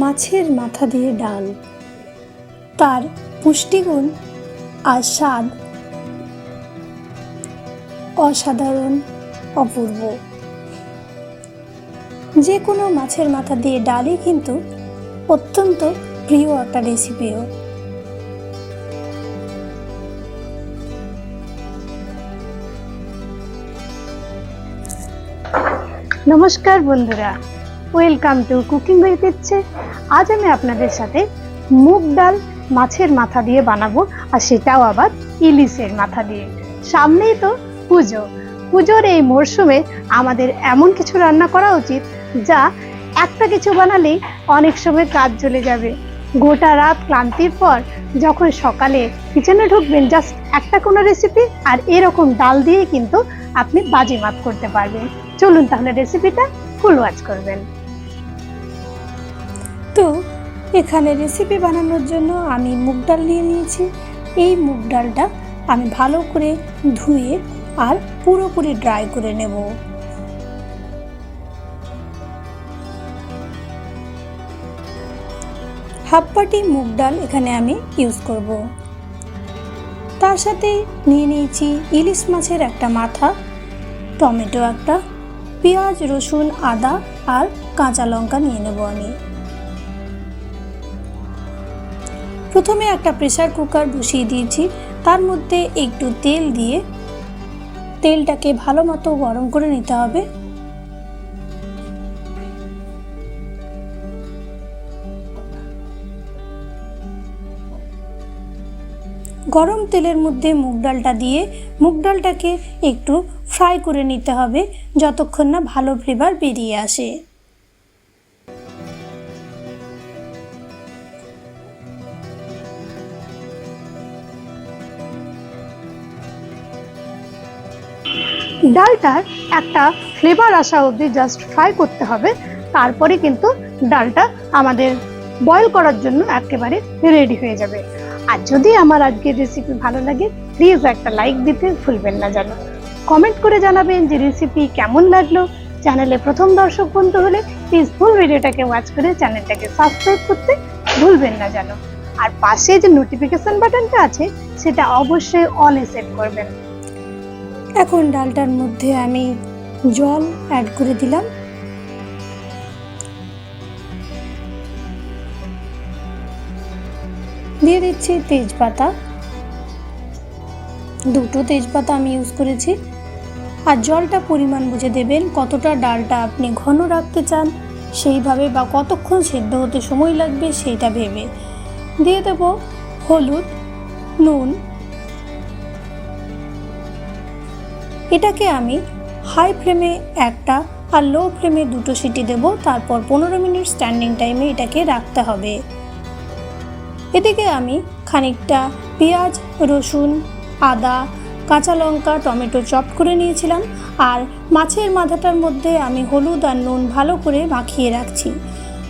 মাছের মাথা দিয়ে ডাল, তার পুষ্টিগুণ আর স্বাদ অসাধারণ, অপূর্ব। যে কোনো মাছের মাথা দিয়ে ডালই কিন্তু অত্যন্ত প্রিয় একটা রেসিপিও। নমস্কার বন্ধুরা, ওয়েলকাম টু কুকিং উইথ ইচ্ছে। আজ আমি আপনাদের সাথে মুগ ডাল মাছের মাথা দিয়ে বানাবো, আর সেটাও আবার ইলিশের মাথা দিয়ে। সামনেই তো পুজোর এই মরশুমে আমাদের এমন কিছু রান্না করা উচিত যা একটা কিছু বানালেই অনেক সময় কাজ চলে যাবে। গোটা রাত ক্লান্তির পর যখন সকালে কিচেনে ঢুকবেন, জাস্ট একটা কোনো রেসিপি আর এরকম ডাল দিয়ে কিন্তু আপনি বাজিমাত করতে পারবেন। চলুন তাহলে রেসিপিটা ফুল ওয়াচ করবেন। তো এখানে রেসিপি বানানোর জন্য আমি মুগ ডাল নিয়ে নিয়েছি। এই মুগ ডালটা আমি ভালো করে ধুয়ে আর পুরোপুরি ড্রাই করে নেব। হাফ বাটি মুগ ডাল এখানে আমি ইউজ করব। তার সাথে নিয়ে নিয়েছি ইলিশ মাছের একটা মাথা, টমেটো একটা, পেঁয়াজ, রসুন, আদা আর কাঁচা লঙ্কা নিয়ে নেব আমি। প্রথমে একটা প্রেসার কুকার বসিয়ে দিয়েছি, তার মধ্যে একটু তেল দিয়ে তেলটাকে ভালো মতো গরম করে নিতে হবে। গরম তেলের মধ্যে মুগ ডালটা দিয়ে মুগ ডালটাকে একটু ফ্রাই করে নিতে হবে যতক্ষণ না ভালো ফ্লেভার বেরিয়ে আসে। ডালটার একটা ফ্লেভার আসা অবধি জাস্ট ফ্রাই করতে হবে, তারপরে কিন্তু ডালটা আমাদের বয়েল করার জন্য একেবারে রেডি হয়ে যাবে। আর যদি আমার আজকের রেসিপি ভালো লাগে, প্লিজ একটা লাইক দিতে ভুলবেন না যেন। কমেন্ট করে জানাবেন যে রেসিপি কেমন লাগলো। চ্যানেলে প্রথম দর্শক বন্ধু হলে প্লিজ ফুল ভিডিওটাকে ওয়াচ করে চ্যানেলটাকে সাবস্ক্রাইব করতে ভুলবেন না যেন। আর পাশে যে নোটিফিকেশন বাটনটা আছে সেটা অবশ্যই অলে সেট করবেন। এখন ডালটার মধ্যে আমি জল অ্যাড করে দিলাম। দিয়ে দিচ্ছি তেজপাতা, দুটো তেজপাতা আমি ইউজ করেছি। আর জলটা পরিমাণ বুঝে দেবেন, কতটা ডালটা আপনি ঘন রাখতে চান সেইভাবে, বা কতক্ষণ সেদ্ধ হতে সময় লাগবে সেইটা ভেবে। দিয়ে দেব হলুদ, নুন। এটাকে আমি হাই ফ্লেমে একটা আর লো ফ্লেমে দুটো সিটি দেব, তারপর 15 মিনিট স্ট্যান্ডিং টাইমে এটাকে রাখতে হবে। এদিকে আমি খানিকটা পেঁয়াজ, রসুন, আদা, কাঁচা লঙ্কা, টমেটো চপ করে নিয়েছিলাম। আর মাছের মাথাটার মধ্যে আমি হলুদ আর নুন ভালো করে মাখিয়ে রাখছি।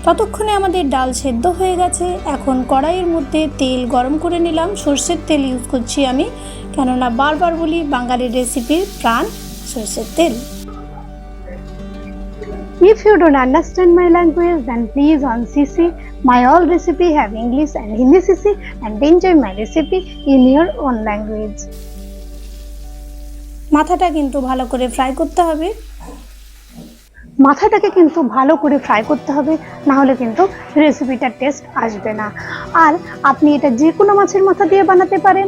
ততক্ষণে আমাদের ডাল সেদ্ধ হয়ে গেছে। এখন কড়াইয়ের মধ্যে তেল গরম করে নিলাম। সর্ষের তেল ইউজ করছি আমি, কেননা বারবার বলি বাঙালির রেসিপির প্রাণ সর্ষের তেল। If you don't understand my language, then please on CC. My all recipe have English and Hindi CC, and enjoy my recipe in your own language. মাথাটা কিন্তু ভালো করে ফ্রাই করতে হবে। মাথাটাকে কিন্তু ভালো করে ফ্রাই করতে হবে, না হলে কিন্তু রেসিপিটার টেস্ট আসবে না। আর আপনি এটা যে কোনো মাছের মাথা দিয়ে বানাতে পারেন,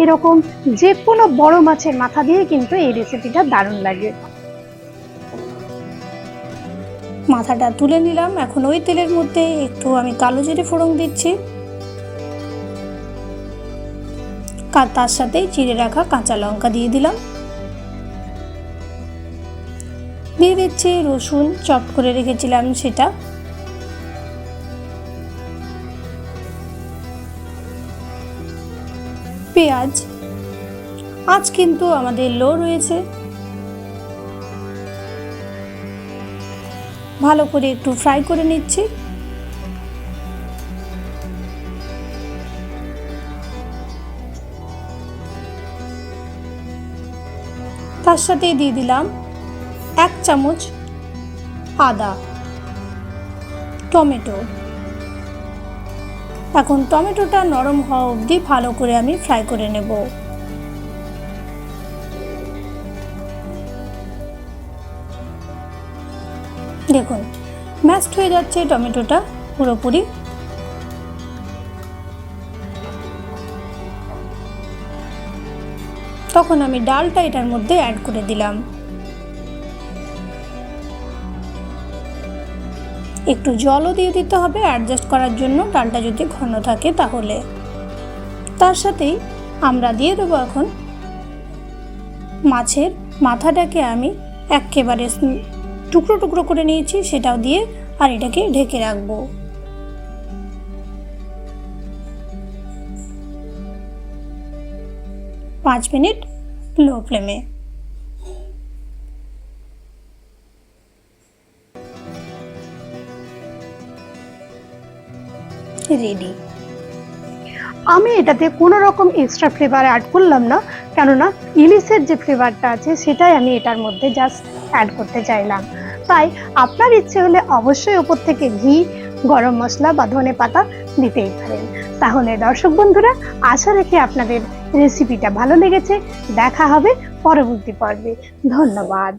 এরকম যে কোনো বড় মাছের মাথা দিয়ে কিন্তু এই রেসিপিটা দারুণ লাগে। মাথাটা তুলে নিলাম। এখন ওই তেলের মধ্যে একটু আমি কালো জিরে ফোড়ন দিচ্ছি, তার সাথে চিড়ে রাখা কাঁচা লঙ্কা দিয়ে দিলাম। দিয়ে দিচ্ছি রসুন চপ করে রেখেছিলাম সেটা, পেঁয়াজ। আজ কিন্তু আমাদের লো রয়েছে। ভালো করে একটু ফ্রাই করে নিচ্ছি। তার সাথেই দিয়ে দিলাম 1 চামচ আদা, টমেটো। এখন টমেটোটা নরম হওয়া অবধি ভালো করে আমি ফ্রাই করে নেব। দেখুন ম্যাশড হয়ে যাচ্ছে টমেটোটা পুরোপুরি। তখন আমি ডালটা এটার মধ্যে অ্যাড করে দিলাম। একটু জলও দিয়ে দিতে হবে অ্যাডজাস্ট করার জন্য, ডালটা যদি ঘন থাকে তাহলে। তার সাথেই আমরা দিয়ে দেবো এখন মাছের মাথাটাকে আমি একেবারে টুকরো টুকরো করে নিয়েছি, সেটাও দিয়ে আর এটাকে ঢেকে রাখবো। পাঁচ মিনিট লো ফ্লেমে। রেডি। আমি এটাতে কোনো রকম এক্সট্রা ফ্লেভার অ্যাড করলাম না, কেননা ইলিশের যে ফ্লেভারটা আছে সেটাই আমি এটার মধ্যে জাস্ট অ্যাড করতে চাইলাম। তাই আপনার ইচ্ছে হলে অবশ্যই ওপর থেকে ঘি, গরম মশলা বা ধনেপাতা দিতেই পারেন। তাহলে দর্শক বন্ধুরা, আশা রাখি আপনাদের রেসিপিটা ভালো লেগেছে। দেখা হবে পরবর্তী পর্বে। ধন্যবাদ।